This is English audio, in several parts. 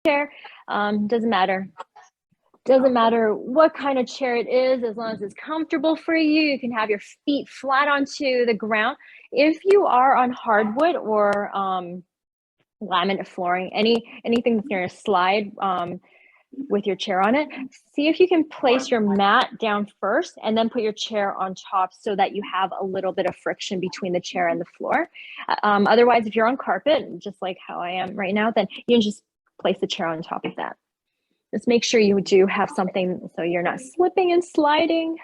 chair. Doesn't matter. Doesn't matter what kind of chair it is, as long as it's comfortable for you. You can have your feet flat onto the ground. If you are on hardwood or laminate flooring, anything that's going to slide with your chair on it, see if you can place your mat down first and then put your chair on top so that you have a little bit of friction between the chair and the floor. Otherwise, if you're on carpet, just like how I am right now, then you can just place the chair on top of that. Just make sure you do have something so you're not slipping and sliding.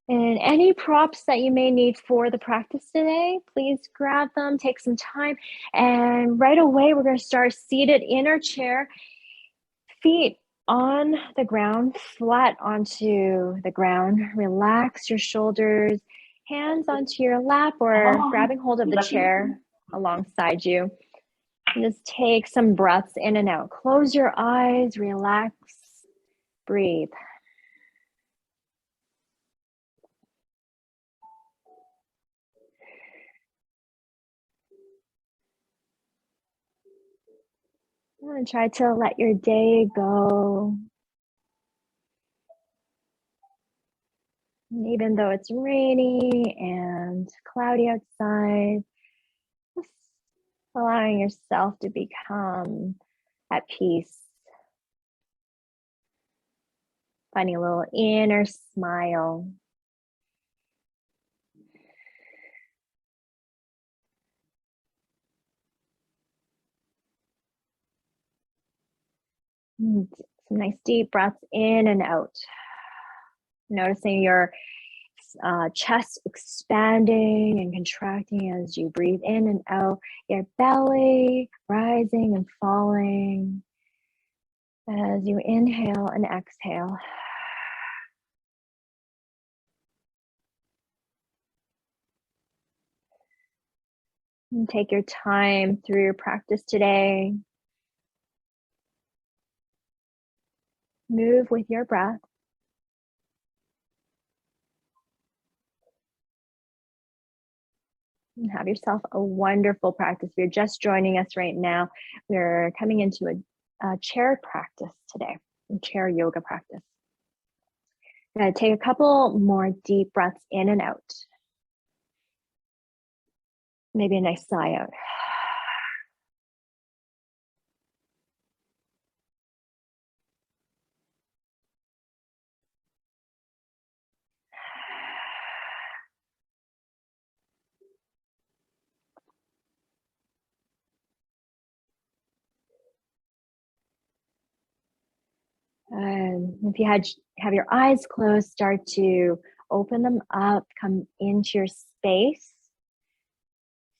And any props that you may need for the practice today, please grab them, take some time. And right away, we're going to start seated in our chair, feet on the ground, flat onto the ground. Relax your shoulders, hands onto your lap or grabbing hold of the chair alongside you. And just take some breaths in and out. Close your eyes, relax, breathe. And try to let your day go. And even though it's rainy and cloudy outside, just allowing yourself to become at peace. Finding a little inner smile. Some nice deep breaths in and out. Noticing your chest expanding and contracting as you breathe in and out. Your belly rising and falling as you inhale and exhale. And take your time through your practice today. Move with your breath. And have yourself a wonderful practice. If you're just joining us right now, we're coming into a chair practice today, a chair yoga practice. I'm going to take a couple more deep breaths in and out. Maybe a nice sigh out. If you have your eyes closed, start to open them up, come into your space.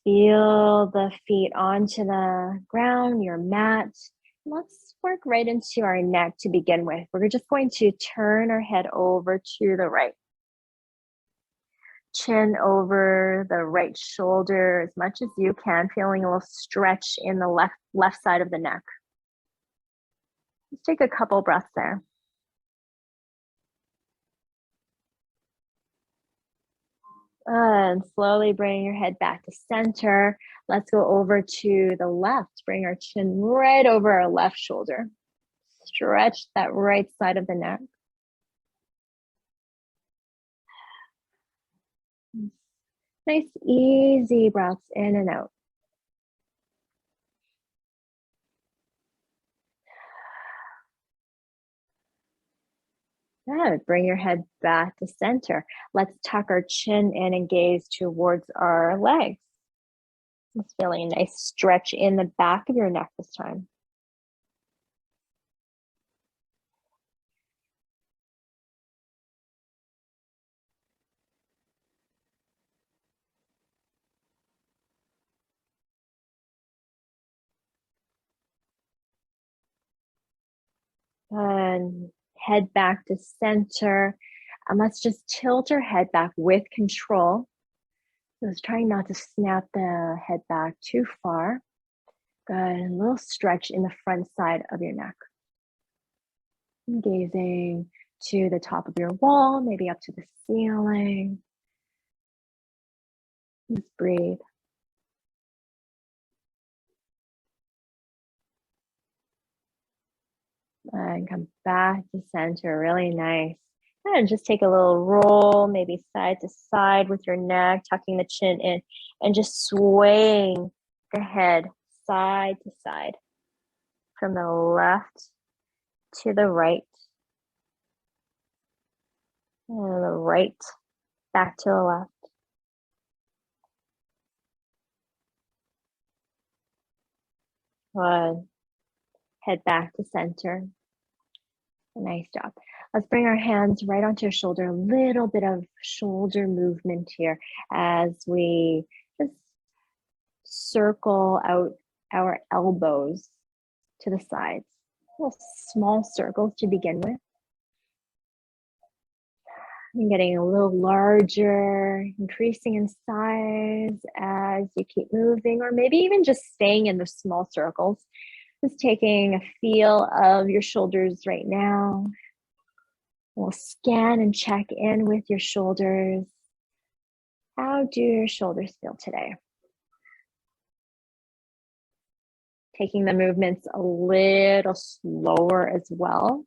Feel the feet onto the ground, your mat. Let's work right into our neck to begin with. We're just going to turn our head over to the right. Chin over the right shoulder as much as you can, feeling a little stretch in the left side of the neck. Let's take a couple breaths there. And slowly bring your head back to center. Let's go over to the left. Bring our chin right over our left shoulder. Stretch that right side of the neck. Nice, easy breaths in and out. Good. Bring your head back to center. Let's tuck our chin in and gaze towards our legs. Just feeling a nice stretch in the back of your neck this time. And head back to center. And let's just tilt our head back with control. Just trying not to snap the head back too far. Good. A little stretch in the front side of your neck. And gazing to the top of your wall, maybe up to the ceiling. Just breathe. And come back to center, really nice. And just take a little roll, maybe side to side with your neck, tucking the chin in, and just swaying the head side to side from the left to the right, and the right back to the left. Good. Head back to center. Nice job. Let's bring our hands right onto your shoulder. A little bit of shoulder movement here as we just circle out our elbows to the sides. Little small circles to begin with. And getting a little larger, increasing in size as you keep moving, or maybe even just staying in the small circles. Just taking a feel of your shoulders right now. We'll scan and check in with your shoulders. How do your shoulders feel today? Taking the movements a little slower as well.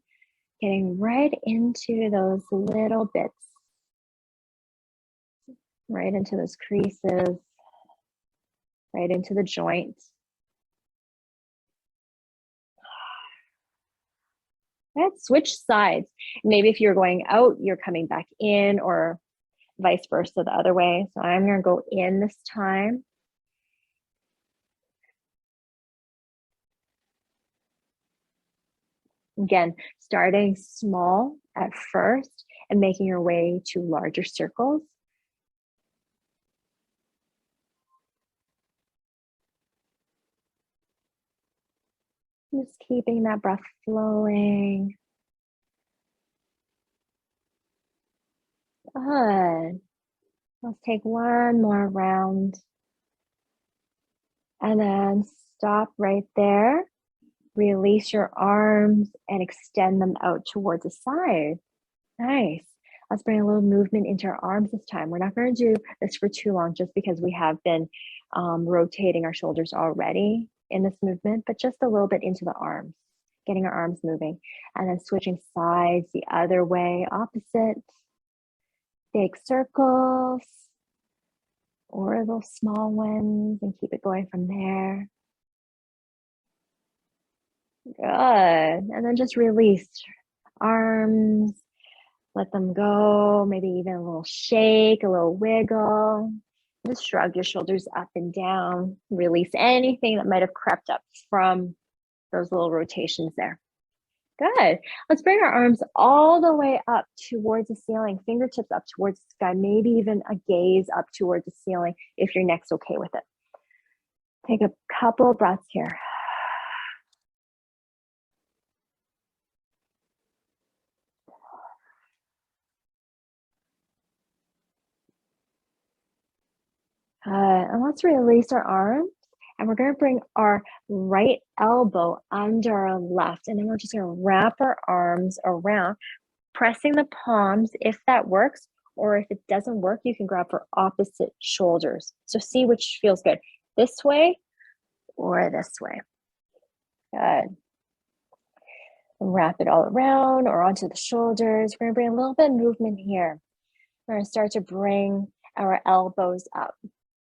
Getting right into those little bits. Right into those creases. Right into the joints. Let's switch sides. Maybe if you're going out, you're coming back in, or vice versa the other way. So I'm going to go in this time. Again, starting small at first and making your way to larger circles. Just keeping that breath flowing. Good. Let's take one more round. And then stop right there. Release your arms and extend them out towards the side. Nice. Let's bring a little movement into our arms this time. We're not going to do this for too long just because we have been rotating our shoulders already in this movement, but just a little bit into the arms, getting our arms moving, and then switching sides the other way, opposite. Big circles or little small ones, and keep it going from there. Good. And then just release arms, let them go, maybe even a little shake, a little wiggle. Just shrug your shoulders up and down. Release anything that might have crept up from those little rotations there. Good. Let's bring our arms all the way up towards the ceiling, fingertips up towards the sky, maybe even a gaze up towards the ceiling if your neck's okay with it. Take a couple of breaths here. And let's release our arms. And we're going to bring our right elbow under our left. And then we're just going to wrap our arms around, pressing the palms if that works. Or if it doesn't work, you can grab for opposite shoulders. So see which feels good. This way or this way. Good. And wrap it all around or onto the shoulders. We're going to bring a little bit of movement here. We're going to start to bring our elbows up.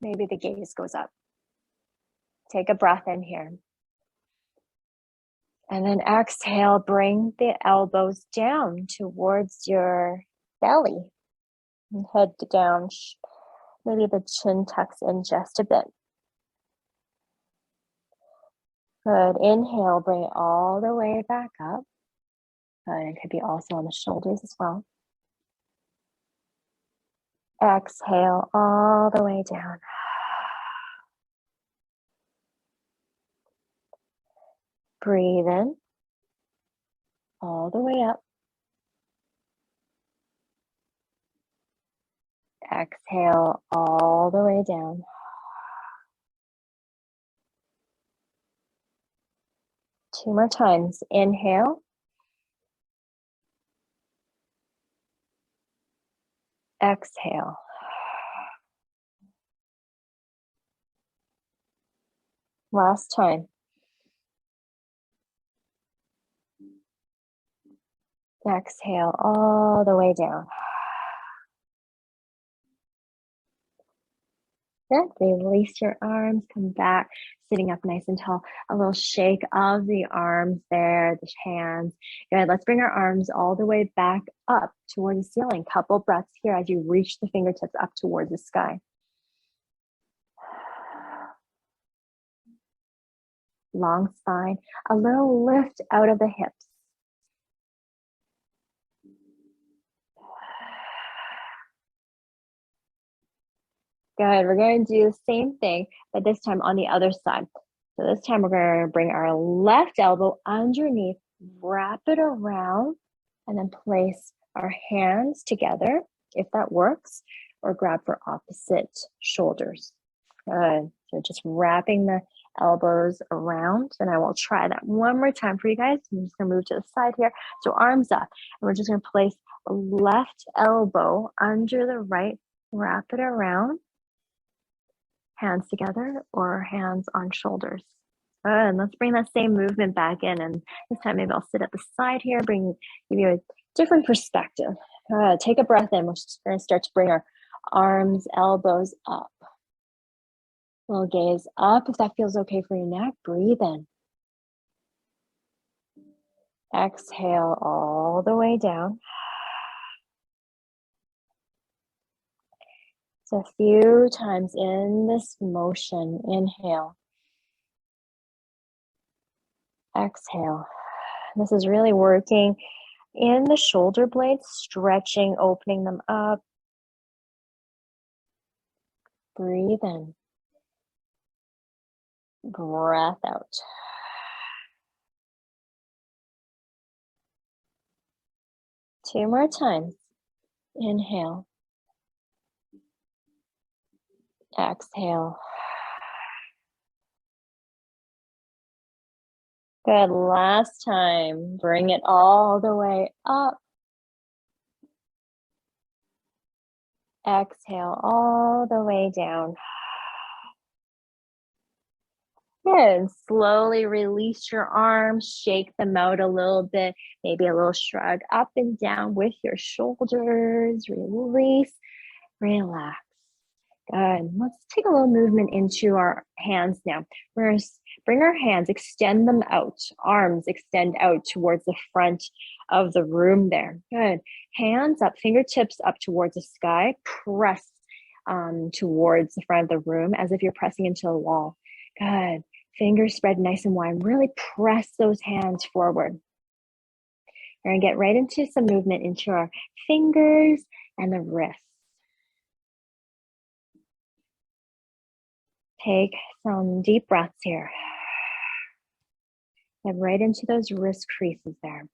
Maybe the gaze goes up. Take a breath in here. And then exhale, bring the elbows down towards your belly. And head down. Maybe the chin tucks in just a bit. Good. Inhale, bring it all the way back up. Good. It could be also on the shoulders as well. Exhale all the way down. Breathe in all the way up. Exhale all the way down. Two more times. Inhale. Exhale. Last time. Exhale all the way down. Good. Release your arms, come back, sitting up nice and tall. A little shake of the arms there, the hands. Good. Let's bring our arms all the way back up towards the ceiling. Couple breaths here as you reach the fingertips up towards the sky. Long spine, a little lift out of the hips. Good. We're going to do the same thing, but this time on the other side. So this time we're going to bring our left elbow underneath, wrap it around, and then place our hands together, if that works, or grab for opposite shoulders. Good. So just wrapping the elbows around, and I will try that one more time for you guys. I'm just going to move to the side here. So arms up, and we're just going to place the left elbow under the right, wrap it around, hands together or hands on shoulders. And let's bring that same movement back in, and this time maybe I'll sit at the side here, give you a different perspective. Take a breath in. We're just going to start to bring our arms, elbows up. Little gaze up if that feels okay for your neck. Breathe in. Exhale all the way down. So a few times in this motion, inhale. Exhale. This is really working in the shoulder blades, stretching, opening them up. Breathe in. Breath out. Two more times. Inhale. Exhale. Good. Last time. Bring it all the way up. Exhale all the way down. Good. Slowly release your arms, shake them out a little bit, maybe a little shrug up and down with your shoulders. Release, relax. Good. Let's take a little movement into our hands now. We're going to bring our hands, extend them out. Arms extend out towards the front of the room there. Good. Hands up, fingertips up towards the sky. Press towards the front of the room as if you're pressing into a wall. Good. Fingers spread nice and wide. Really press those hands forward. We're going to get right into some movement into our fingers and the wrists. Take some deep breaths here. Get right into those wrist creases there.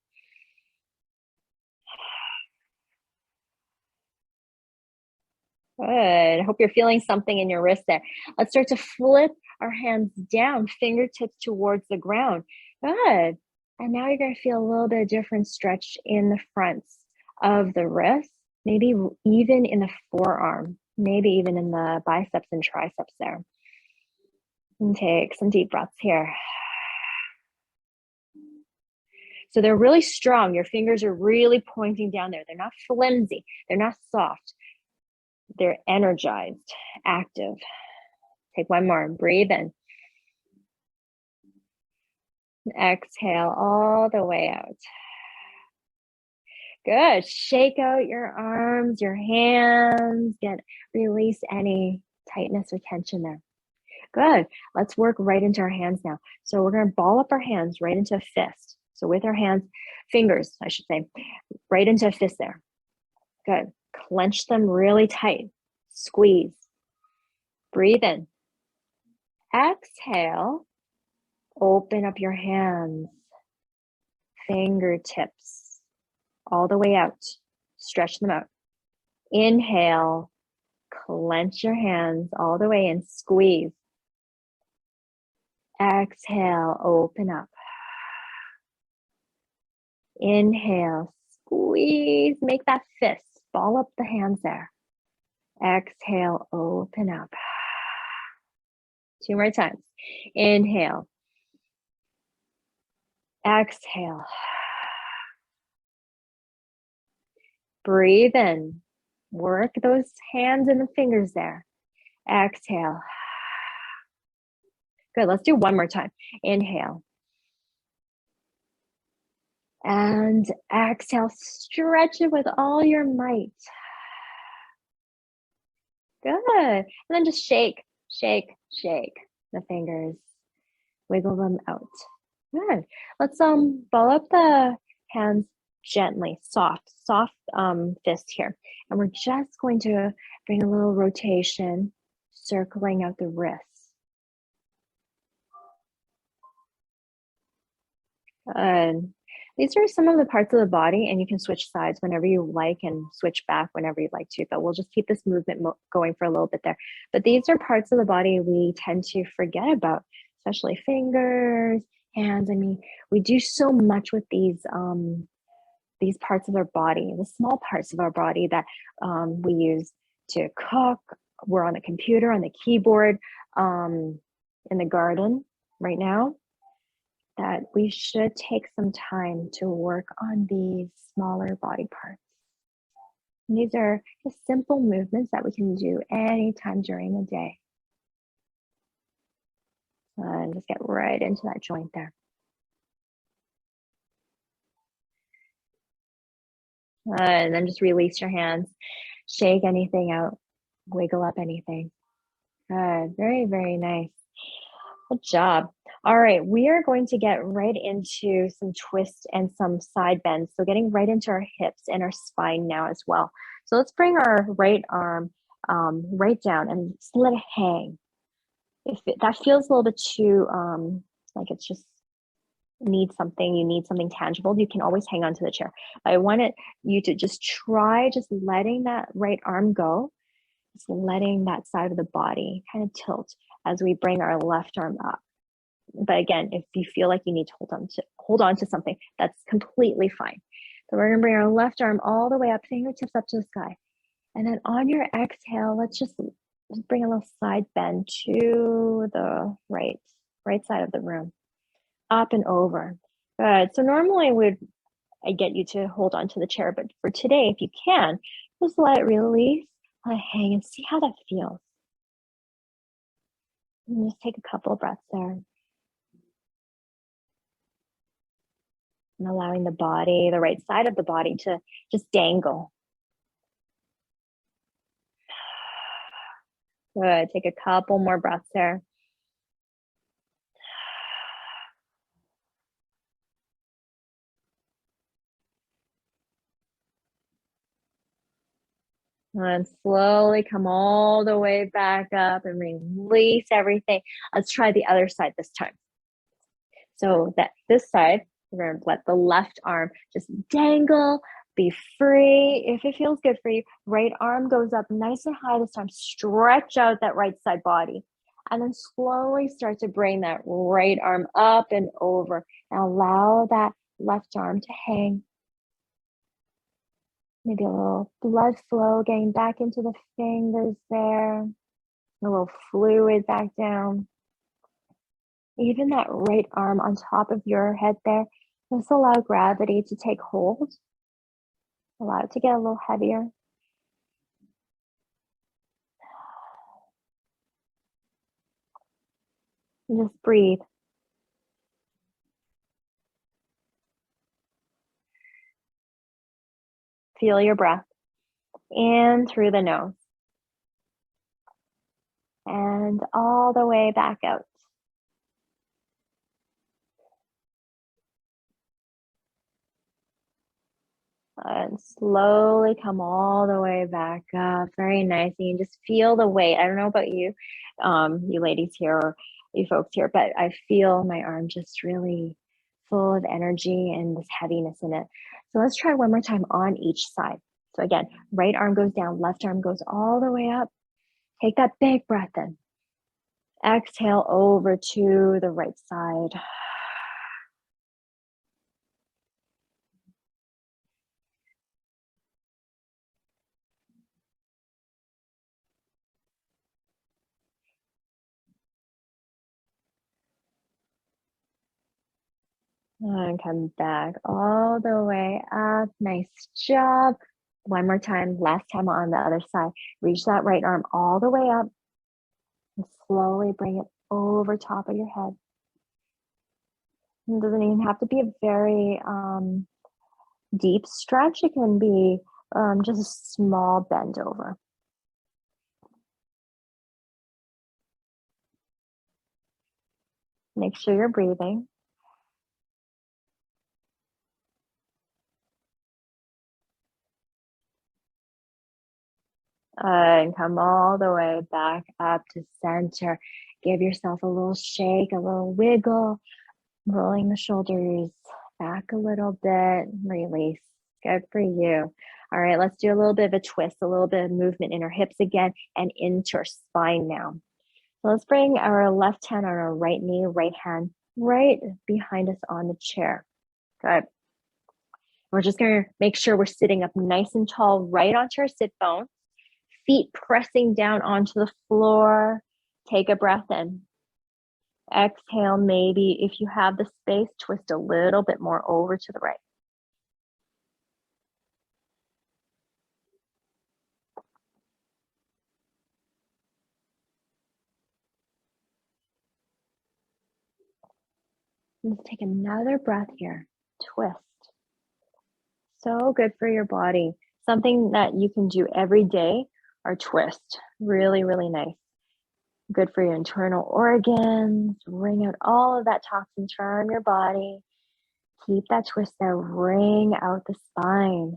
Good. I hope you're feeling something in your wrist there. Let's start to flip our hands down, fingertips towards the ground. Good. And now you're going to feel a little bit of different stretch in the fronts of the wrist, maybe even in the forearm, maybe even in the biceps and triceps there. And take some deep breaths here. So they're really strong. Your fingers are really pointing down there. They're not flimsy. They're not soft. They're energized, active. Take one more. Breathe in. Exhale all the way out. Good. Shake out your arms, your hands. Release any tightness or tension there. Good. Let's work right into our hands now. So we're going to ball up our hands right into a fist. So with our hands, fingers, I should say, right into a fist there. Good. Clench them really tight. Squeeze. Breathe in. Exhale. Open up your hands. Fingertips all the way out. Stretch them out. Inhale. Clench your hands all the way and squeeze. Exhale. Open up. Inhale. Squeeze. Make that fist. Ball up the hands there. Exhale. Open up. Two more times. Inhale. Exhale. Breathe in. Work those hands and the fingers there. Exhale. Good. Let's do one more time. Inhale. And exhale. Stretch it with all your might. Good. And then just shake, shake, shake the fingers. Wiggle them out. Good. Let's ball up the hands gently, soft fist here. And we're just going to bring a little rotation, circling out the wrists. Good. These are some of the parts of the body, and you can switch sides whenever you like and switch back whenever you'd like to, but we'll just keep this movement going for a little bit there. But these are parts of the body we tend to forget about, especially fingers, hands. I mean, we do so much with these parts of our body, the small parts of our body that we use to cook. We're on the computer, on the keyboard, in the garden right now, that we should take some time to work on these smaller body parts. And these are just simple movements that we can do anytime during the day. And just get right into that joint there. And then just release your hands. Shake anything out. Wiggle up anything. Good. Very, very nice. Good job. All right, we are going to get right into some twists and some side bends. So getting right into our hips and our spine now as well. So let's bring our right arm right down and just let it hang. If that feels a little bit too like it's just you need something tangible, you can always hang on to the chair. I wanted you to just try just letting that right arm go, just letting that side of the body kind of tilt as we bring our left arm up. But again, if you feel like you need to hold on to something, that's completely fine. So we're gonna bring our left arm all the way up, fingertips up to the sky. And then on your exhale, let's just bring a little side bend to the right side of the room. Up and over. Good. So normally I get you to hold on to the chair, but for today, if you can, just let it release, let it hang, and see how that feels. And just take a couple of breaths there. And allowing the body, the right side of the body, to just dangle. Good. Take a couple more breaths there. And slowly come all the way back up and release everything. Let's try the other side this time. So that this side, we're going to let the left arm just dangle, be free. If it feels good for you, right arm goes up nice and high this time. Stretch out that right side body. And then slowly start to bring that right arm up and over. And allow that left arm to hang. Maybe a little blood flow getting back into the fingers there. A little fluid back down. Even that right arm on top of your head there. Just allow gravity to take hold. Allow it to get a little heavier. And just breathe. Feel your breath in through the nose. And all the way back out. And slowly come all the way back up. Very nice. And you just feel the weight. I don't know about you, you ladies here or you folks here, but I feel my arm just really full of energy and this heaviness in it. So let's try one more time on each side. So again, right arm goes down, left arm goes all the way up. Take that big breath in. Exhale over to the right side. And come back all the way up. Nice job. One more time, last time on the other side. Reach that right arm all the way up and slowly bring it over top of your head. It doesn't even have to be a very deep stretch. It can be just a small bend over. Make sure you're breathing. And come all the way back up to center. Give yourself a little shake, a little wiggle, rolling the shoulders back a little bit, release. Good for you. All right, let's do a little bit of a twist, a little bit of movement in our hips again and into our spine now. So let's bring our left hand on our right knee, right hand right behind us on the chair. Good. We're just going to make sure we're sitting up nice and tall right onto our sit bone. Feet pressing down onto the floor. Take a breath in. Exhale, maybe if you have the space, twist a little bit more over to the right. Let's take another breath here. Twist. So good for your body. Something that you can do every day or twist. Really, really nice. Good for your internal organs. Wring out all of that toxins from your body. Keep that twist there. Wring out the spine.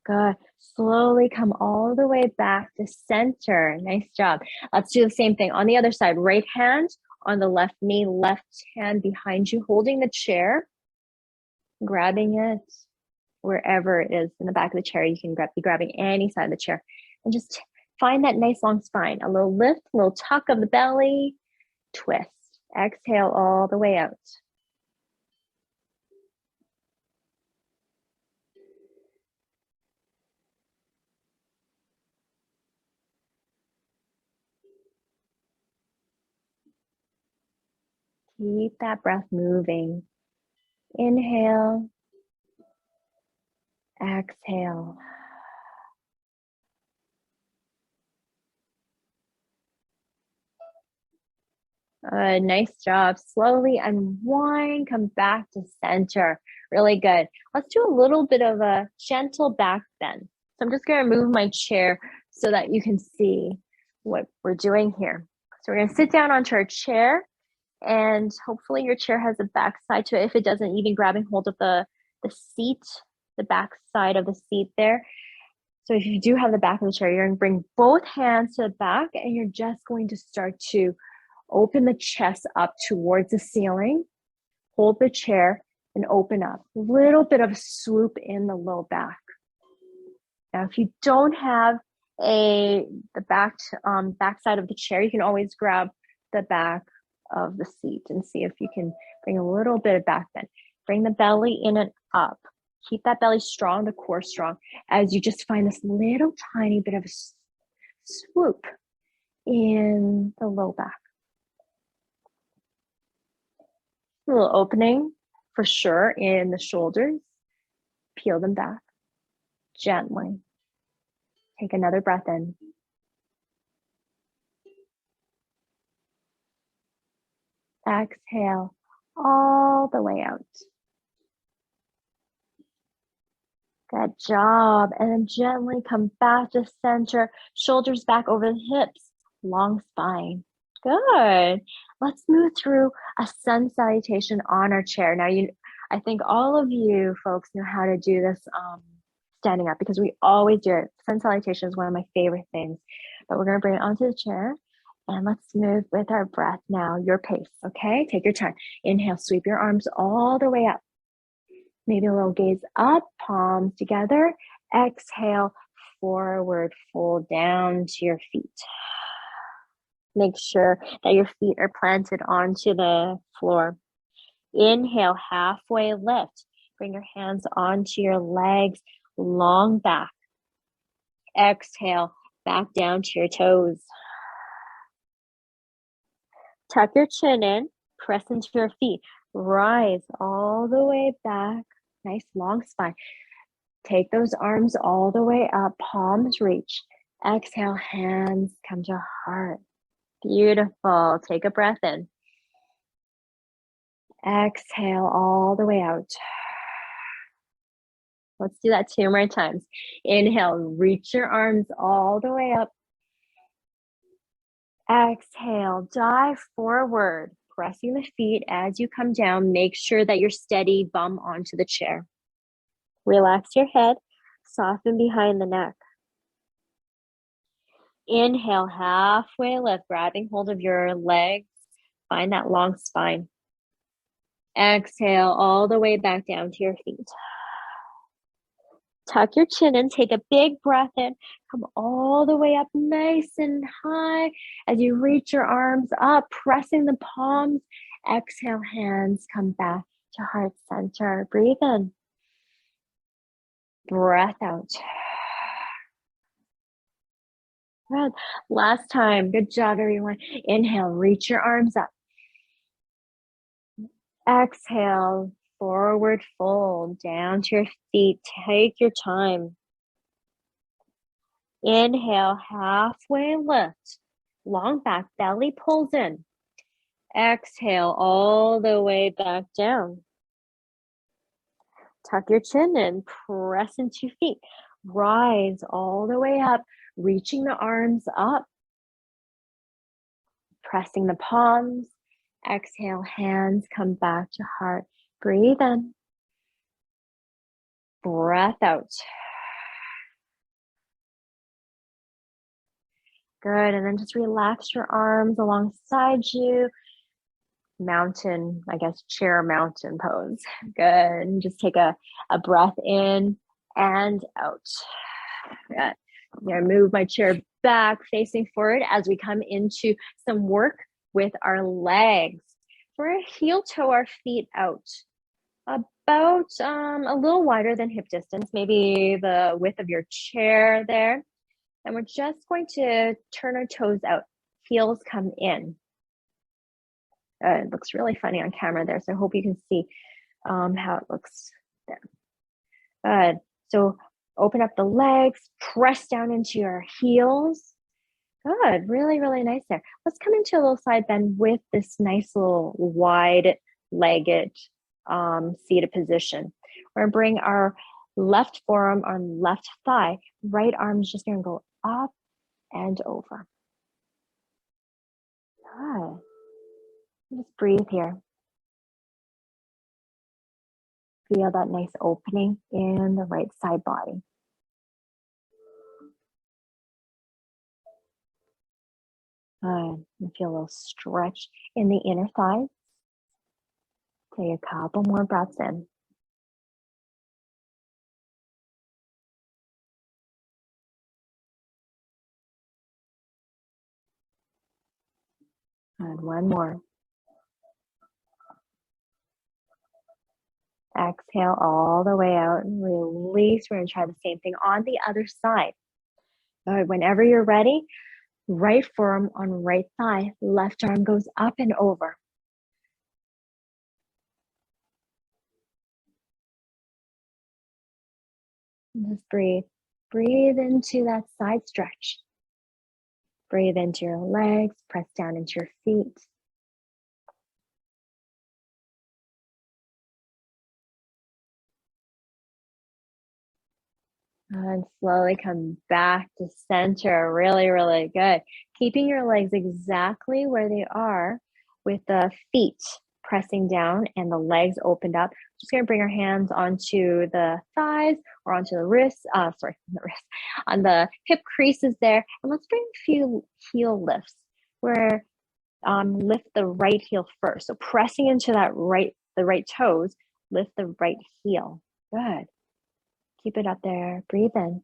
Good. Slowly come all the way back to center. Nice job. Let's do the same thing on the other side. Right hand on the left knee, left hand behind you, holding the chair, grabbing it wherever it is in the back of the chair. You can be grabbing any side of the chair and just find that nice long spine. A little lift, a little tuck of the belly, twist. Exhale all the way out. Keep that breath moving. Inhale. Exhale. Nice job. Slowly unwind, come back to center. Really good. Let's do a little bit of a gentle back bend. So I'm just going to move my chair so that you can see what we're doing here. So we're going to sit down onto our chair, and hopefully your chair has a back side to it. If it doesn't, even grabbing hold of the seat, the back side of the seat there. So if you do have the back of the chair, you're going to bring both hands to the back, and you're just going to start to open the chest up towards the ceiling. Hold the chair and open up. A little bit of a swoop in the low back. Now, if you don't have the back side of the chair, you can always grab the back of the seat and see if you can bring a little bit of back bend. Bring the belly in and up. Keep that belly strong, the core strong, as you just find this little tiny bit of a swoop in the low back. A little opening for sure in the shoulders. Peel them back gently. Take another breath in. Exhale all the way out. Good job. And then gently come back to center. Shoulders back over the hips. Long spine. Good. Let's move through a sun salutation on our chair. Now, I think all of you folks know how to do this standing up, because we always do it. Sun salutation is one of my favorite things. But we're going to bring it onto the chair. And let's move with our breath now, your pace, okay? Take your time. Inhale, sweep your arms all the way up. Maybe a little gaze up, palms together. Exhale, forward, fold down to your feet. Make sure that your feet are planted onto the floor. Inhale, halfway lift. Bring your hands onto your legs, long back. Exhale, back down to your toes. Tuck your chin in, press into your feet. Rise all the way back. Nice long spine. Take those arms all the way up, palms reach. Exhale, hands come to heart. Beautiful. Take a breath in. Exhale all the way out. Let's do that 2 more times. Inhale, reach your arms all the way up. Exhale, dive forward, pressing the feet as you come down. Make sure that you're steady, bum onto the chair. Relax your head, soften behind the neck. Inhale, halfway lift, grabbing hold of your legs. Find that long spine. Exhale all the way back down to your feet. Tuck your chin in, take a big breath in, come all the way up nice and high as you reach your arms up, pressing the palms. Exhale, hands come back to heart center. Breathe in. Breath out. Good. Last time. Good job, everyone. Inhale, reach your arms up. Exhale, forward fold, down to your feet. Take your time. Inhale, halfway lift. Long back, belly pulls in. Exhale, all the way back down. Tuck your chin in, press into your feet. Rise all the way up, reaching the arms up. Pressing the palms. Exhale, hands come back to heart. Breathe in. Breath out. Good, and then just relax your arms alongside you. Mountain, I guess, chair mountain pose. Good, and just take a breath in and out. Good. I'm gonna move my chair back, facing forward as we come into some work with our legs. We're gonna heel toe our feet out. About a little wider than hip distance, maybe the width of your chair there. And we're just going to turn our toes out. Heels come in. It looks really funny on camera there, so I hope you can see how it looks there. Good. So open up the legs, press down into your heels. Good, really, really nice there. Let's come into a little side bend with this nice little wide-legged seated position. We're gonna bring our left forearm on left thigh, right arm is just gonna go up and over. Good. Just breathe here. Feel that nice opening in the right side body. Good. And feel a little stretch in the inner thighs. Take a couple more breaths in. And one more. Exhale all the way out and release. We're going to try the same thing on the other side. Good. Whenever you're ready, right forearm on right thigh, left arm goes up and over. And just breathe. Breathe into that side stretch. Breathe into your legs, press down into your feet. And slowly come back to center. Really, really good. Keeping your legs exactly where they are with the feet pressing down and the legs opened up. Just gonna bring our hands onto the thighs or onto the wrists, on the hip creases there. And let's bring a few heel lifts where lift the right heel first. So pressing into that the right toes, lift the right heel. Good. Keep it up there. Breathe in.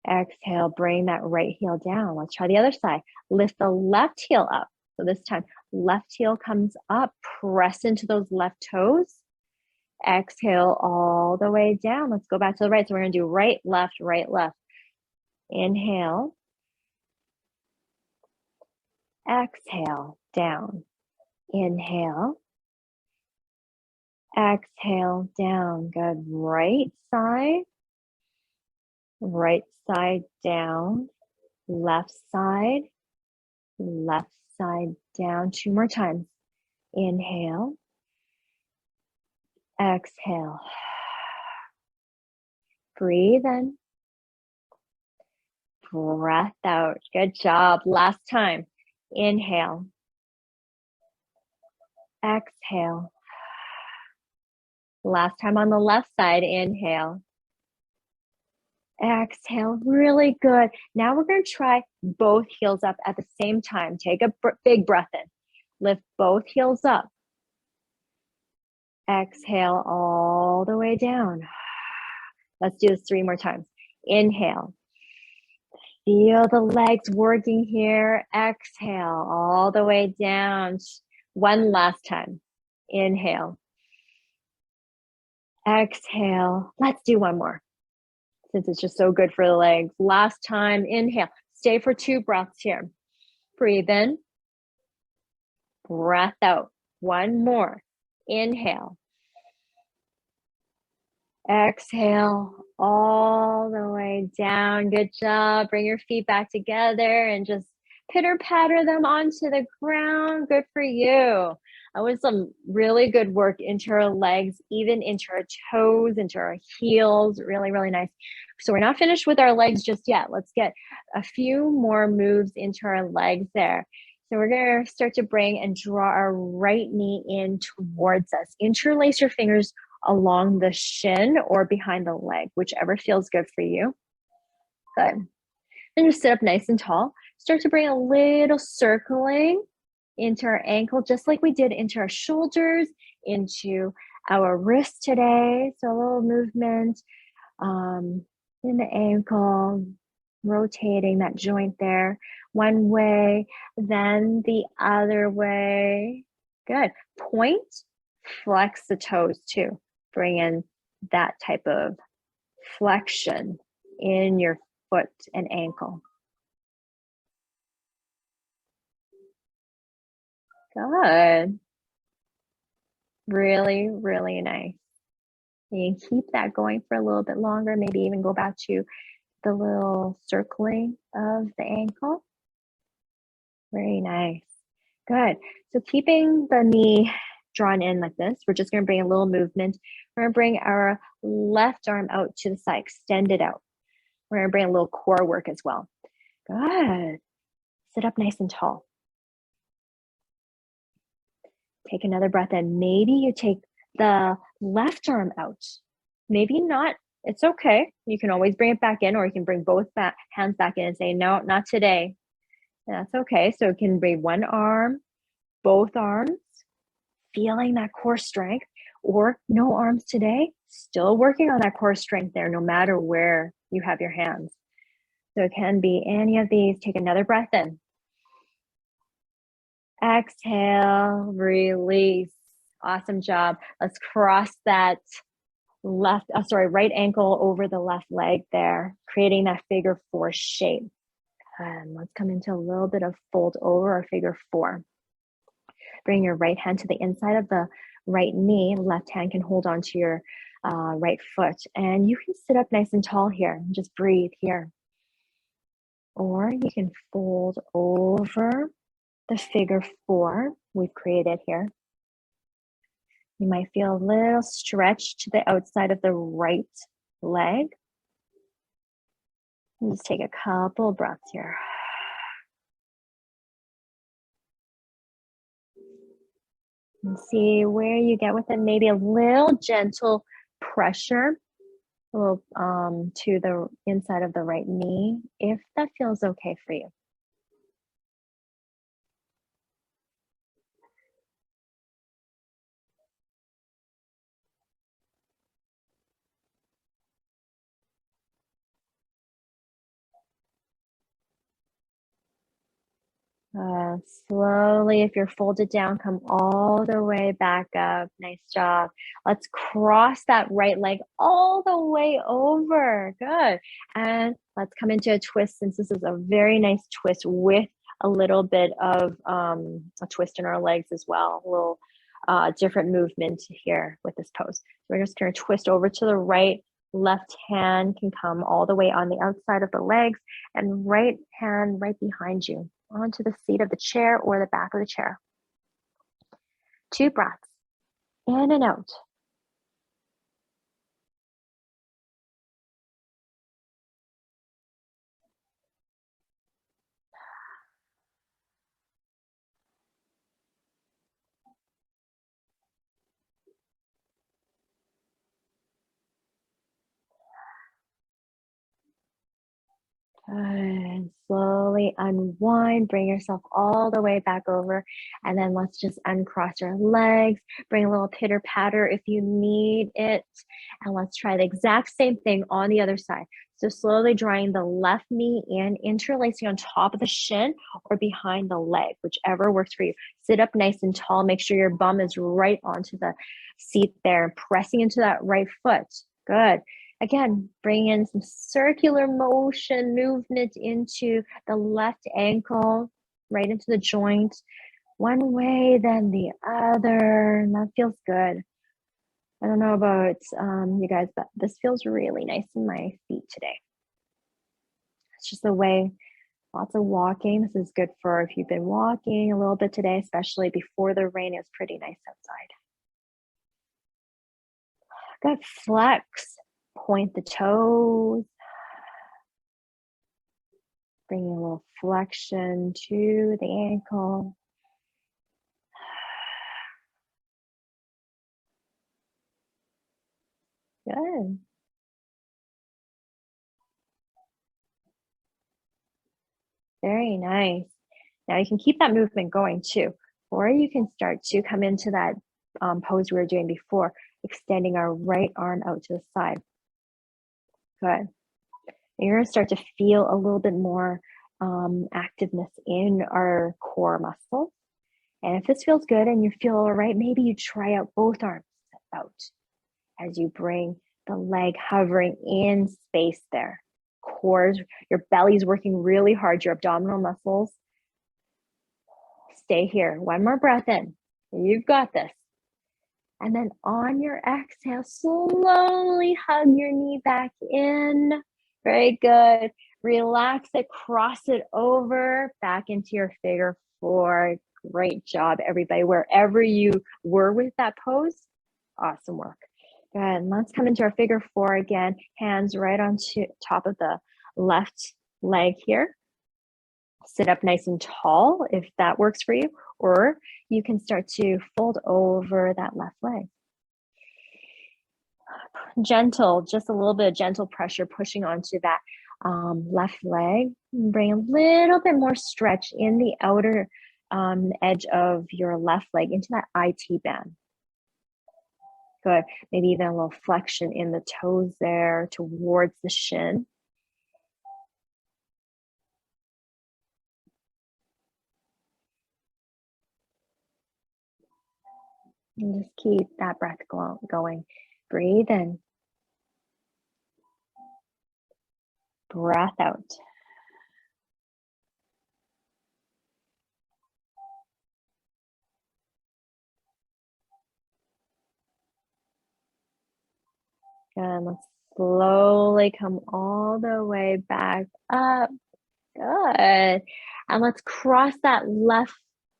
Exhale, bring that right heel down. Let's try the other side. Lift the left heel up. So this time, left heel comes up. Press into those left toes. Exhale all the way down. Let's go back to the right. So we're going to do right, left, right, left. Inhale. Exhale, down. Inhale. Exhale down. Good. Right side down. Left side down. 2 more times. Inhale. Exhale. Breathe in. Breath out. Good job. Last time. Inhale. Exhale. Last time on the left side. Inhale. Exhale. Really good. Now we're going to try both heels up at the same time. Take a big breath in. Lift both heels up. Exhale all the way down. Let's do this 3 more times. Inhale. Feel the legs working here. Exhale all the way down. 1 last time. Inhale. Exhale. Let's do 1 more, since it's just so good for the legs. Last time. Inhale. Stay for 2 breaths here. Breathe in. Breath out. 1 more. Inhale. Exhale all the way down. Good job. Bring your feet back together and just pitter patter them onto the ground. Good for you. That was some really good work into our legs, even into our toes, into our heels. Really, really nice. So we're not finished with our legs just yet. Let's get a few more moves into our legs there. So we're going to start to bring and draw our right knee in towards us. Interlace your fingers along the shin or behind the leg, whichever feels good for you. Good. Then just sit up nice and tall. Start to bring a little circling into our ankle, just like we did into our shoulders, into our wrist today. So a little movement in the ankle, rotating that joint there. One way, then the other way. Good. Point, flex the toes too. Bring in that type of flexion in your foot and ankle. Good. Really, really nice. You can keep that going for a little bit longer, maybe even go back to the little circling of the ankle. Very nice. Good. So keeping the knee drawn in like this, we're just going to bring a little movement. We're going to bring our left arm out to the side, extend it out. We're going to bring a little core work as well. Good. Sit up nice and tall. Take another breath in. Maybe you take the left arm out. Maybe not. It's okay. You can always bring it back in, or you can bring both hands back in and say, no, not today. And that's okay. So you can bring one arm, both arms, feeling that core strength, or no arms today, still working on that core strength there, no matter where you have your hands. So it can be any of these. Take another breath in. Exhale, release. Awesome job. Let's cross that right ankle over the left leg there, creating that figure 4 shape. And let's come into a little bit of fold over or figure 4. Bring your right hand to the inside of the right knee. Left hand can hold on to your right foot. And you can sit up nice and tall here and just breathe here. Or you can fold over the figure 4 we've created here. You might feel a little stretch to the outside of the right leg. And just take a couple of breaths here. And see where you get with it. Maybe a little gentle pressure a little to the inside of the right knee, if that feels okay for you. Slowly, if you're folded down, come all the way back up. Nice job. Let's cross that right leg all the way over. Good. And let's come into a twist, since this is a very nice twist with a little bit of a twist in our legs as well. A little different movement here with this pose. So we're just going to twist over to the right. Left hand can come all the way on the outside of the legs, and right hand right behind you onto the seat of the chair or the back of the chair. 2 breaths, in and out. Good. Slowly unwind, bring yourself all the way back over, and then let's just uncross your legs, bring a little pitter patter if you need it, and let's try the exact same thing on the other side. So slowly drawing the left knee in, interlacing on top of the shin or behind the leg, whichever works for you. Sit up nice and tall, make sure your bum is right onto the seat there, pressing into that right foot. Good. Again, bring in some circular motion, movement into the left ankle, right into the joint. One way, then the other, and that feels good. I don't know about you guys, but this feels really nice in my feet today. It's just the way, lots of walking. This is good for if you've been walking a little bit today, especially before the rain. It's pretty nice outside. Good, flex. Point the toes, bringing a little flexion to the ankle. Good. Very nice. Now you can keep that movement going too, or you can start to come into that pose we were doing before, extending our right arm out to the side. Good. You're going to start to feel a little bit more activeness in our core muscles. And if this feels good and you feel all right, maybe you try out both arms out as you bring the leg hovering in space there. Core, your belly's working really hard, your abdominal muscles. Stay here. One more breath in. You've got this. And then on your exhale, slowly hug your knee back in. Very good. Relax it, cross it over, back into your figure 4. Great job, everybody. Wherever you were with that pose, awesome work. Good. Let's come into our figure 4 again. Hands right on top of the left leg here. Sit up nice and tall if that works for you, or you can start to fold over that left leg. Gentle, just a little bit of gentle pressure pushing onto that left leg. Bring a little bit more stretch in the outer edge of your left leg into that IT band. Good. Maybe even a little flexion in the toes there towards the shin. And just keep that breath going. Breathe in. Breath out. And let's slowly come all the way back up. Good. And let's cross that left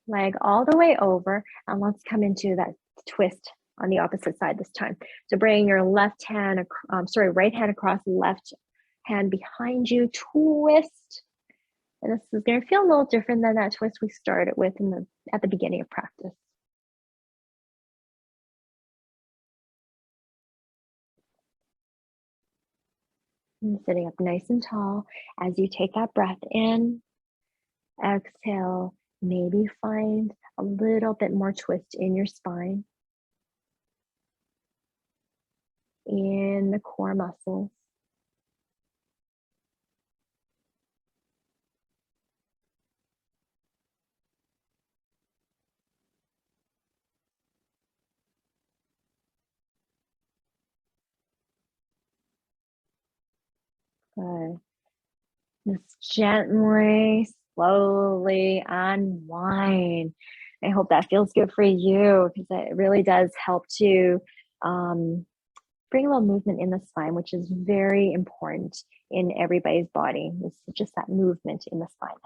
leg all the way over, and let's come into that twist on the opposite side this time. So bring your right hand across, left hand behind you, twist. And this is going to feel a little different than that twist we started with at the beginning of practice. And sitting up nice and tall as you take that breath in, exhale, maybe find a little bit more twist in your spine, in the core muscles. Good. Just gently, slowly unwind. I hope that feels good for you, because it really does help to bring a little movement in the spine, which is very important in everybody's body. It's just that movement in the spine.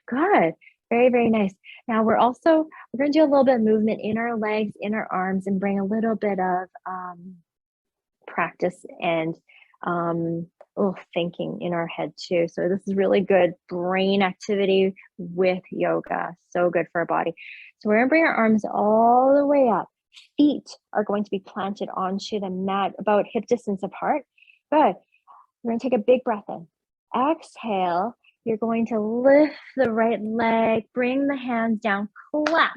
Good. Very, very nice. Now we're going to do a little bit of movement in our legs, in our arms, and bring a little bit of practice and a little thinking in our head too. So this is really good brain activity with yoga. So good for our body. So we're going to bring our arms all the way up. Feet are going to be planted onto the mat about hip distance apart. Good. We're going to take a big breath in. Exhale. You're going to lift the right leg, bring the hands down, clap.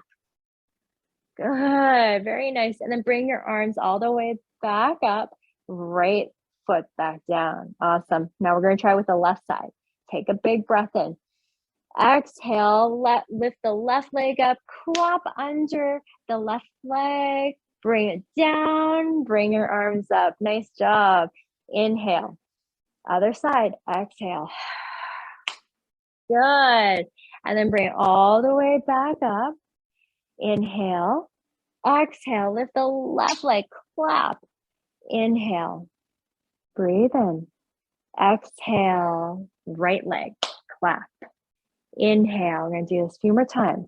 Good, very nice. And then bring your arms all the way back up, right foot back down. Awesome. Now we're going to try with the left side. Take a big breath in. Exhale, lift the left leg up, clap under the left leg, bring it down, bring your arms up. Nice job. Inhale. Other side, exhale. Good. And then bring it all the way back up. Inhale. Exhale. Lift the left leg. Clap. Inhale. Breathe in. Exhale. Right leg. Clap. Inhale. We're going to do this a few more times.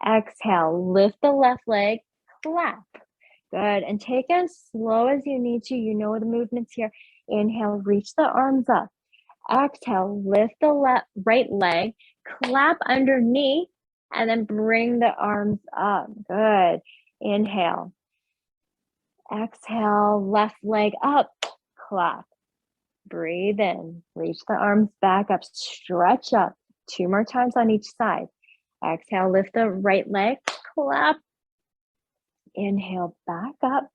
Exhale. Lift the left leg. Clap. Good. And take it as slow as you need to. You know the movements here. Inhale. Reach the arms up. Exhale, lift the right leg, clap underneath, and then bring the arms up. Good. Inhale. Exhale, left leg up, clap. Breathe in. Reach the arms back up, stretch up. 2 more times on each side. Exhale, lift the right leg, clap. Inhale, back up.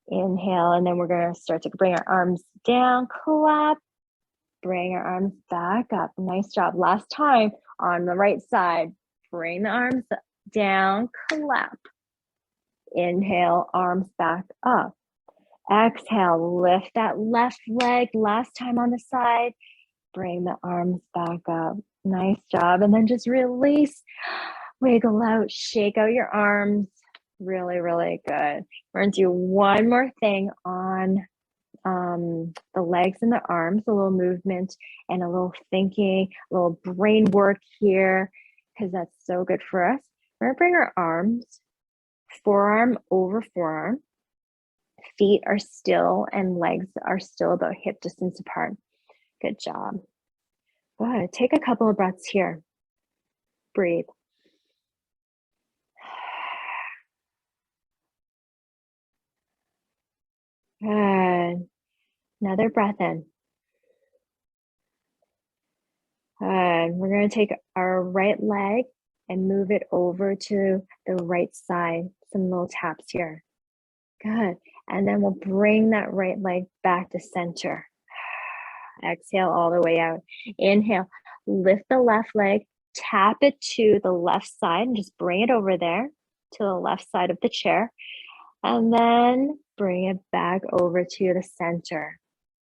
Inhale, and then we're going to start to bring our arms down, clap. Bring our arms back up. Nice job. Last time on the right side. Bring the arms down, clap. Inhale, arms back up. Exhale, lift that left leg. Last time on the side. Bring the arms back up. Nice job. And then just release. Wiggle out, shake out your arms. Really, really good. We're going to do one more thing on the legs and the arms, a little movement and a little thinking, a little brain work here, because that's so good for us. We're going to bring our arms, forearm over forearm. Feet are still and legs are still about hip distance apart. Good job. Good. Take a couple of breaths here. Breathe. Good. Another breath in. Good. We're going to take our right leg and move it over to the right side. Some little taps here. Good. And then we'll bring that right leg back to center. Exhale all the way out. Inhale. Lift the left leg. Tap it to the left side and just bring it over there to the left side of the chair. And then bring it back over to the center.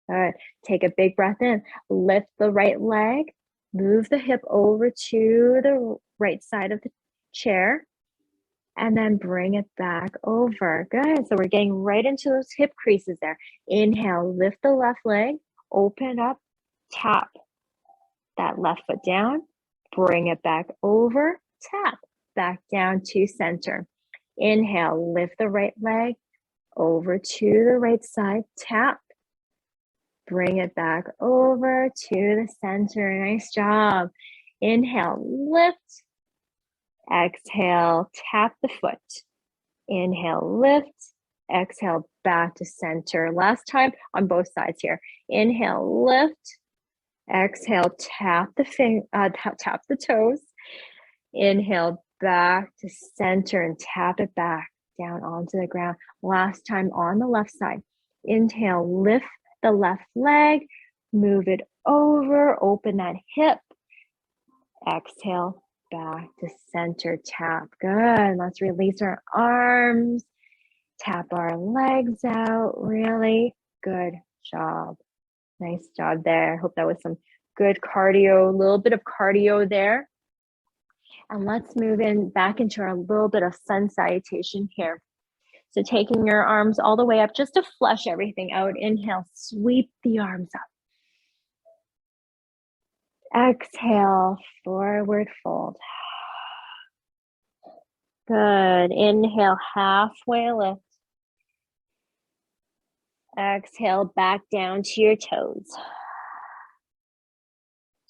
All right, take a big breath in. Lift the right leg. Move the hip over to the right side of the chair. And then bring it back over. Good. So we're getting right into those hip creases there. Inhale, lift the left leg. Open up. Tap that left foot down. Bring it back over. Tap back down to center. Inhale, lift the right leg over to the right side. Tap. Bring it back over to the center. Nice job. Inhale, lift. Exhale, tap the foot. Inhale, lift. Exhale, back to center. Last time on both sides here. Inhale, lift. Exhale, tap the toes. Inhale, back to center and tap it back down onto the ground. Last time on the left side. Inhale, lift the left leg, move it over, open that hip. Exhale, back to center, tap. Good. Let's release our arms, tap our legs out. Really good job. Nice job there. Hope that was some good cardio, a little bit of cardio there. And let's move back into our little bit of sun salutation here. So taking your arms all the way up just to flush everything out. Inhale, sweep the arms up. Exhale, forward fold. Good. Inhale, halfway lift. Exhale, back down to your toes.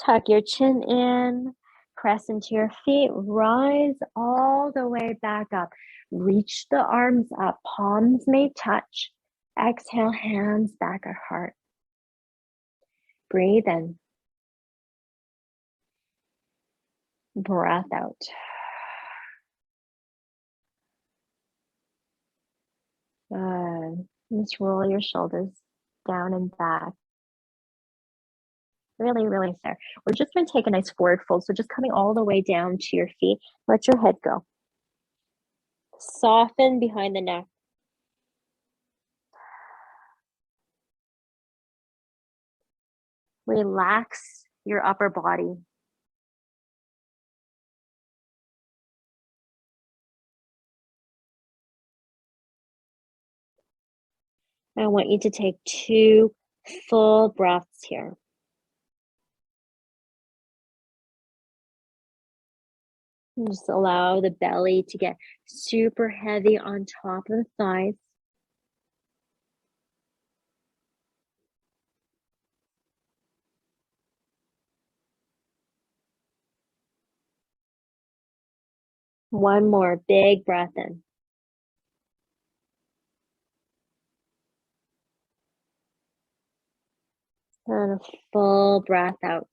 Tuck your chin in, press into your feet, rise all the way back up. Reach the arms up, palms may touch. Exhale, hands back at heart. Breathe in. Breath out. Good. Just roll your shoulders down and back. Really, really there. We're just going to take a nice forward fold. So just coming all the way down to your feet. Let your head go. Soften behind the neck. Relax your upper body. I want you to take 2 full breaths here. And just allow the belly to get super heavy on top of the thighs. One more big breath in. And a full breath out.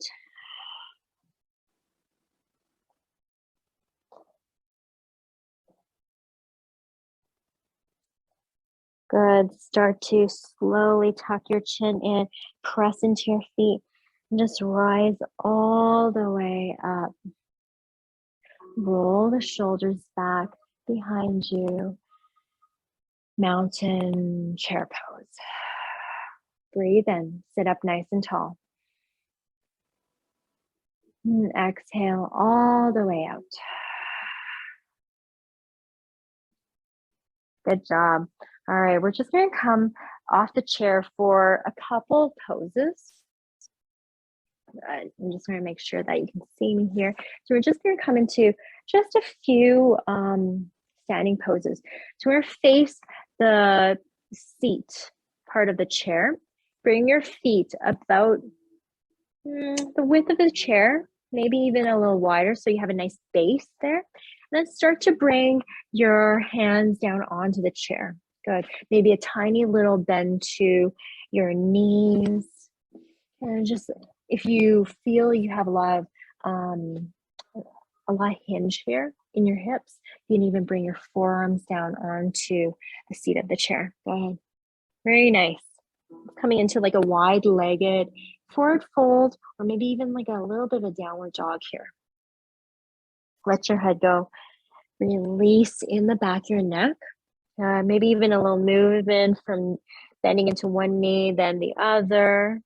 Good. Start to slowly tuck your chin in, press into your feet, and just rise all the way up. Roll the shoulders back behind you. Mountain chair pose. Breathe in, sit up nice and tall. And exhale all the way out. Good job. All right, we're just going to come off the chair for a couple poses. I'm just going to make sure that you can see me here. So we're just going to come into just a few standing poses. So we're going to face the seat part of the chair. Bring your feet about the width of the chair, maybe even a little wider so you have a nice base there. And then start to bring your hands down onto the chair. Good. Maybe a tiny little bend to your knees. And just if you feel you have a lot of hinge here in your hips, you can even bring your forearms down onto the seat of the chair. Go ahead. Very nice. Coming into like a wide-legged forward fold, or maybe even like a little bit of a downward dog here. Let your head go. Release in the back of your neck. Maybe even a little movement from bending into one knee, then the other.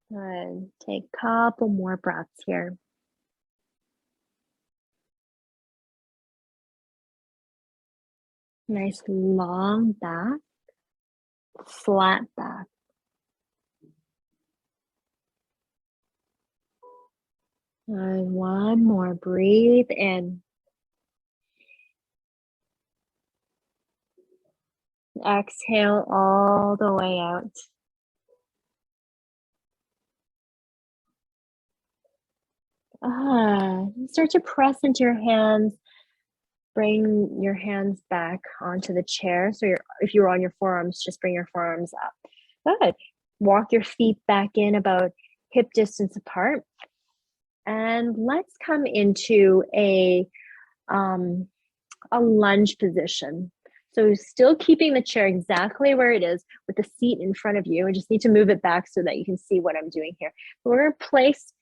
Good. Take a couple more breaths here. Nice long back, flat back. And one more. Breathe in. Exhale all the way out. Start to press into your hands. Bring your hands back onto the chair. So if you're on your forearms, just bring your forearms up. Good. Walk your feet back in about hip distance apart. And let's come into a lunge position. So still keeping the chair exactly where it is with the seat in front of you. I just need to move it back so that you can see what I'm doing here. We're gonna place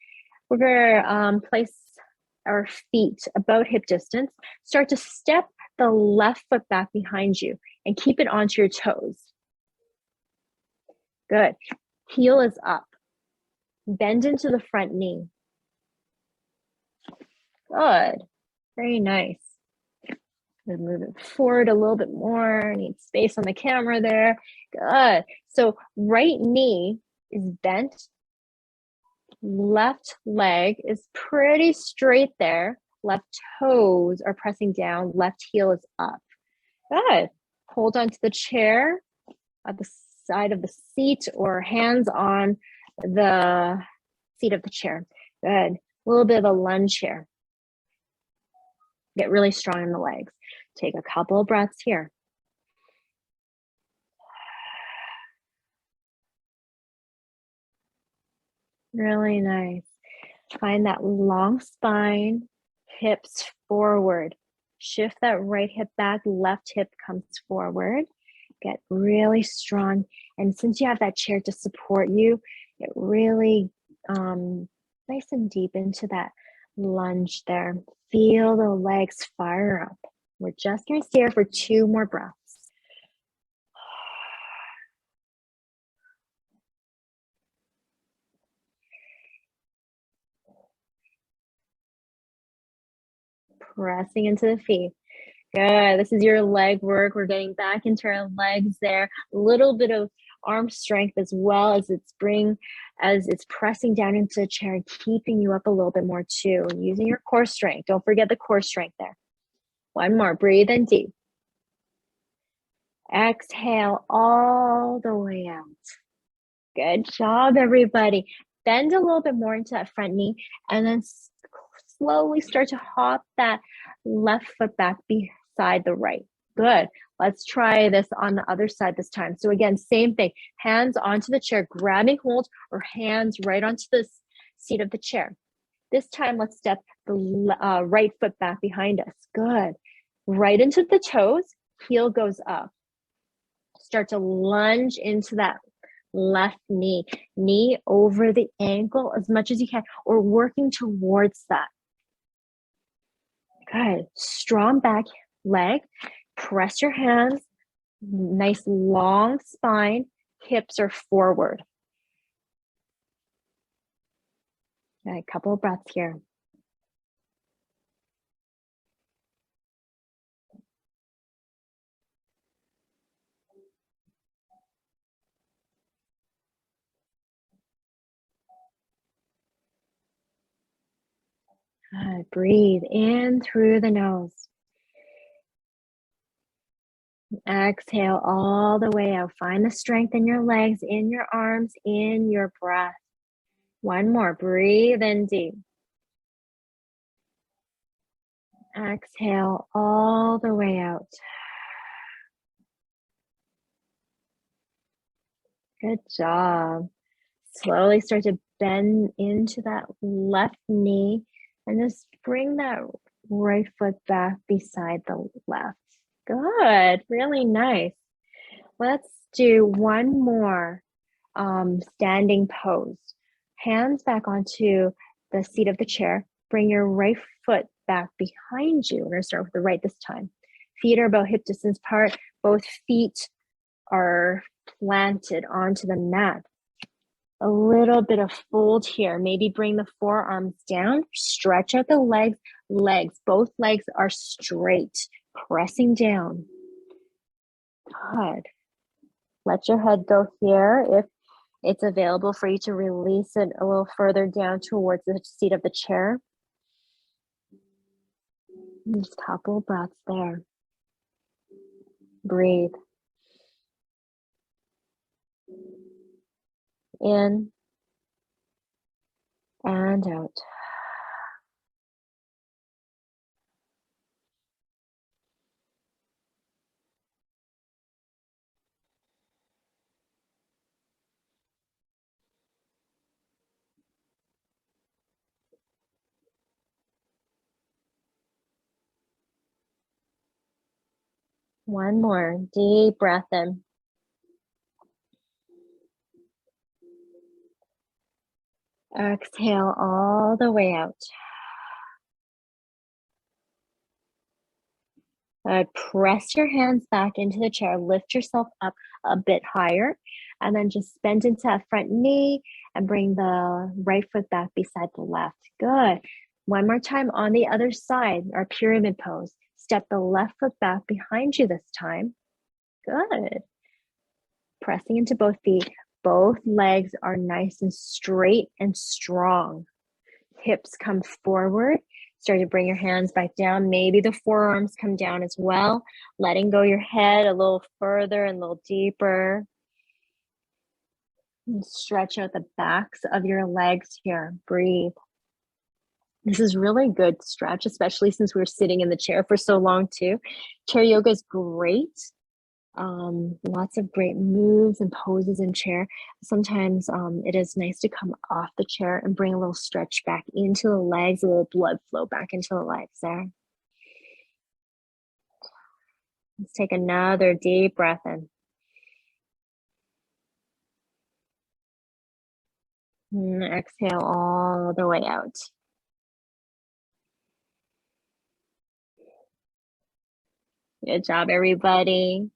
our feet about hip distance. Start to step the left foot back behind you and keep it onto your toes. Good. Heel is up. Bend into the front knee. Good. Very nice. Move it forward a little bit more. Need space on the camera there. Good. So right knee is bent. Left leg is pretty straight there. Left toes are pressing down. Left heel is up. Good. Hold on to the chair at the side of the seat or hands on the seat of the chair. Good. A little bit of a lunge here. Get really strong in the legs. Take a couple of breaths here. Really nice. Find that long spine, hips forward. Shift that right hip back, left hip comes forward. Get really strong. And since you have that chair to support you, get really nice and deep into that lunge there. Feel the legs fire up. We're just going to stay here for 2 more breaths. Pressing into the feet. Good. This is your leg work. We're getting back into our legs there. A little bit of arm strength as well as it's pressing down into the chair and keeping you up a little bit more too. And using your core strength. Don't forget the core strength there. 1 more. Breathe in deep. Exhale all the way out. Good job, everybody. Bend a little bit more into that front knee and then slowly start to hop that left foot back beside the right. Good. Let's try this on the other side this time. So again, same thing. Hands onto the chair, grabbing hold, or hands right onto the seat of the chair. This time, let's step the right foot back behind us. Good. Right into the toes, heel goes up. Start to lunge into that left knee over the ankle as much as you can, or working towards that. Good. Strong back leg. Press your hands. Nice long spine. Hips are forward. Okay, a couple of breaths here. Good. Breathe in through the nose. Exhale all the way out. Find the strength in your legs, in your arms, in your breath. 1 more. Breathe in deep. Exhale all the way out. Good job. Slowly start to bend into that left knee and just bring that right foot back beside the left. Good. Really nice. Let's do 1 more standing pose. Hands back onto the seat of the chair. Bring your right foot back behind you. We're going to start with the right this time. Feet are about hip distance apart. Both feet are planted onto the mat. A little bit of fold here. Maybe bring the forearms down. Stretch out the legs. Both legs are straight. Pressing down. Good. Let your head go here if it's available for you to release it a little further down towards the seat of the chair. Just a couple of breaths there. Breathe. In and out. One more deep breath in. Exhale all the way out. Press your hands back into the chair. Lift yourself up a bit higher. And then just bend into that front knee and bring the right foot back beside the left. Good. One more time on the other side, our pyramid pose. Step the left foot back behind you this time. Good. Pressing into both feet. Both legs are nice and straight and strong. Hips come forward. Start to bring your hands back down. Maybe the forearms come down as well. Letting go your head a little further and a little deeper. And stretch out the backs of your legs here. Breathe. This is really good stretch, especially since we're sitting in the chair for so long too. Chair yoga is great. Lots of great moves and poses in chair. Sometimes it is nice to come off the chair and bring a little stretch back into the legs, a little blood flow back into the legs there. Let's take another deep breath in. And exhale all the way out. Good job, everybody.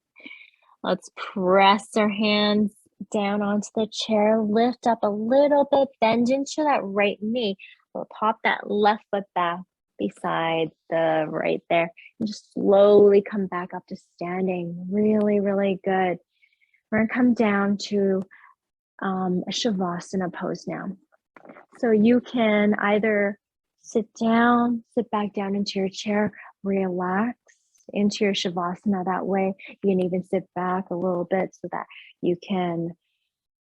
Let's press our hands down onto the chair, lift up a little bit, bend into that right knee. We'll pop that left foot back beside the right there, and just slowly come back up to standing. Really, really good. We're gonna come down to a Shavasana pose now. So you can either sit down, sit back down into your chair, relax into your Shavasana. That way you can even sit back a little bit so that you can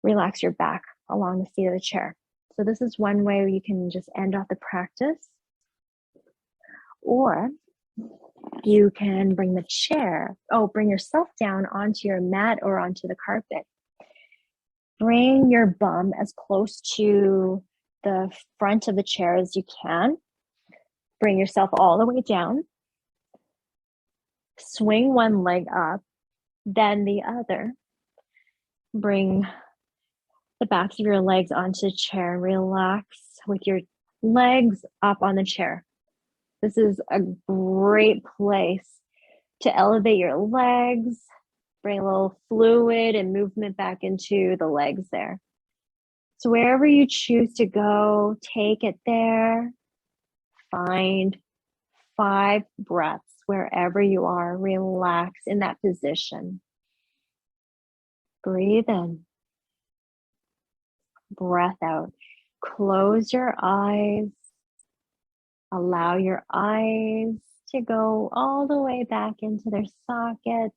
relax your back along the seat of the chair. So this is one way where you can just end off the practice. Or you can bring bring yourself down onto your mat or onto the carpet. Bring your bum as close to the front of the chair as you can. Bring yourself all the way down. Swing one leg up, then the other. Bring the backs of your legs onto the chair. Relax with your legs up on the chair. This is a great place to elevate your legs, bring a little fluid and movement back into the legs there. So wherever you choose to go, take it there. Find 5 breaths wherever you are. Relax in that position. Breathe in. Breath out. Close your eyes. Allow your eyes to go all the way back into their sockets.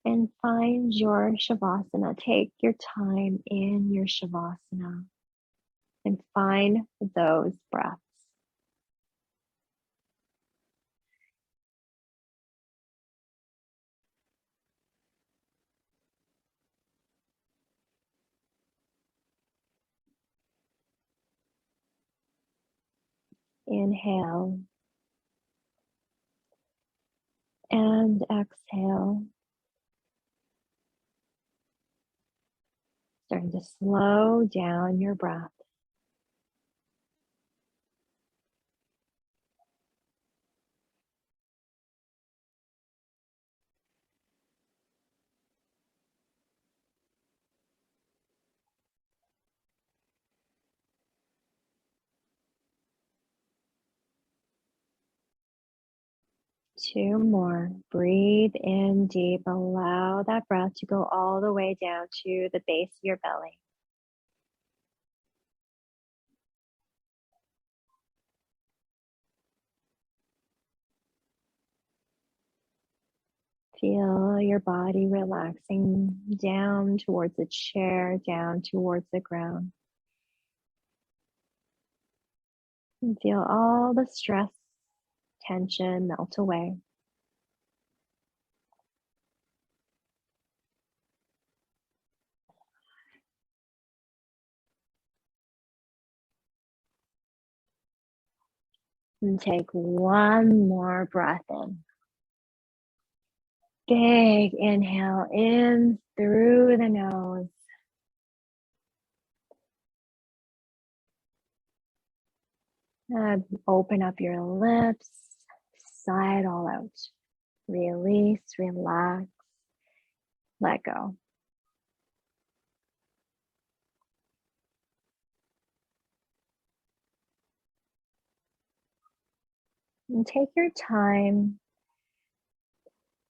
And find your Shavasana. Take your time in your Shavasana. And find those breaths. Inhale and exhale. Starting to slow down your breath. Two more. Breathe in deep. Allow that breath to go all the way down to the base of your belly. Feel your body relaxing down towards the chair, down towards the ground. And feel all the stress, tension melt away. And take one more breath in. Big inhale in through the nose. Open up your lips, sigh it all out. Release, relax, let go. And take your time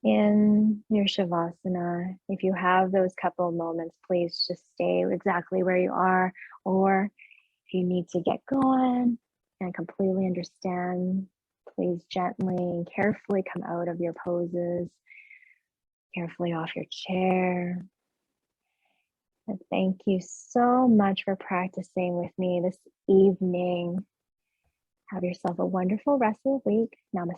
in your Shavasana. If you have those couple of moments, please just stay exactly where you are. Or if you need to get going and completely understand, please gently and carefully come out of your poses, carefully off your chair. And thank you so much for practicing with me this evening. Have yourself a wonderful rest of the week. Namaste.